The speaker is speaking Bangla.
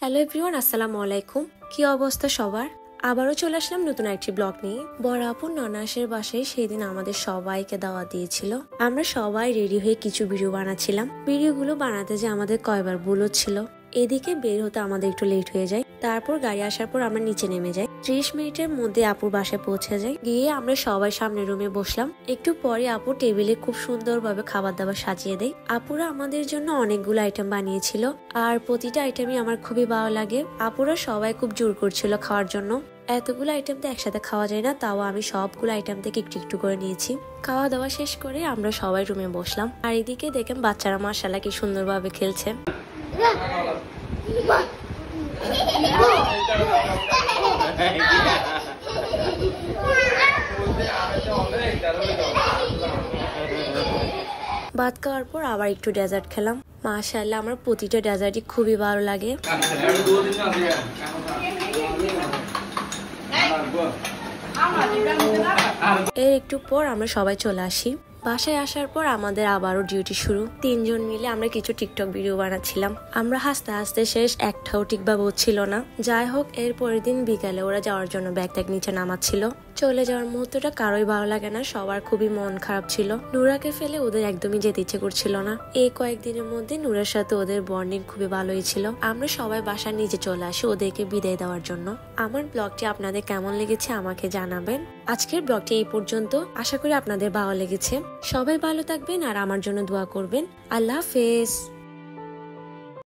হ্যালো এভরিওয়ান, আসসালামু আলাইকুম। কি অবস্থা সবার? আবারও চলে আসলাম নতুন একটি ব্লগ নিয়ে। বড় আপু ননাসের বাসায় সেই দিন আমাদের সবাইকে দাওয়াত দিয়েছিল। আমরা সবাই রেডি হয়ে কিছু ভিডিও বানাচ্ছিলাম। ভিডিওগুলো বানাতে যে আমাদের কয়বার ভুল ছিল। এদিকে বের হতে আমাদের একটু লেট হয়ে যায়। তারপর গাড়ি আসার পর আমরা নিচে নেমে যাই। 30 মিনিটের মধ্যে আপুর বাসায় পৌঁছে যাই। গিয়ে আমরা সবাই সামনের রুমে বসলাম। একটু পরে আপু টেবিলে খুব সুন্দরভাবে খাবার দাবার সাজিয়ে দেয়। আপুরা আমাদের জন্য অনেকগুলো আইটেম বানিয়েছিল, আর প্রতিটা আইটেমই আমার খুবই ভালো লাগে। আপুরা সবাই খুব জোর করছিল খাওয়ার জন্য। এতগুলো আইটেম তো একসাথে খাওয়া যায় না, তাও আমি সবগুলো আইটেম থেকে একটু একটু করে নিয়েছি। খাওয়া দাওয়া শেষ করে আমরা সবাই রুমে বসলাম। আর এদিকে দেখেন বাচ্চারা মাশাআল্লাহ কি সুন্দরভাবে খেলছে। ভাত খাওয়ার পর আবার একটু ডেজার্ট খেলাম। মাশাআল্লাহ আমার প্রতিটা ডেজার্টই খুবই ভালো লাগে। এর একটু পর আমরা সবাই চলে আসি। বাসায় আসার পর আমাদের আবারও ডিউটি শুরু। 3 জন মিলে আমরা কিছু টিকটক ভিডিও বানাচ্ছিলাম। আমরা হাসতে হাসতে শেষ, একটাও ঠিকভাবে হচ্ছিল না। যাই হোক, এর পরের দিন বিকালে ওরা যাওয়ার জন্য ব্যাগ ট্যাগ নিচে নামাচ্ছিল। চলে যাওয়ার মুহূর্তটা কারোই ভালো লাগে না, সবার খুবই মন খারাপ ছিল। নুরাকে ফেলে ওদের একদমই যেতে ইচ্ছে করছিল না। এই কয়েকদিনের মধ্যে নুরার সাথে ওদের বন্ডিং খুবই ভালোই ছিল। আমরা সবাই বাসার নিচে চলে আসি ওদেরকে বিদায় দেওয়ার জন্য। আমার ব্লগটি আপনাদের কেমন লেগেছে আমাকে জানাবেন। আজকের ব্লগটি এই পর্যন্ত। আশা করি আপনাদের ভালো লেগেছে। সবাই ভালো থাকবেন আর আমার জন্য দোয়া করবেন। আল্লাহ হাফেজ।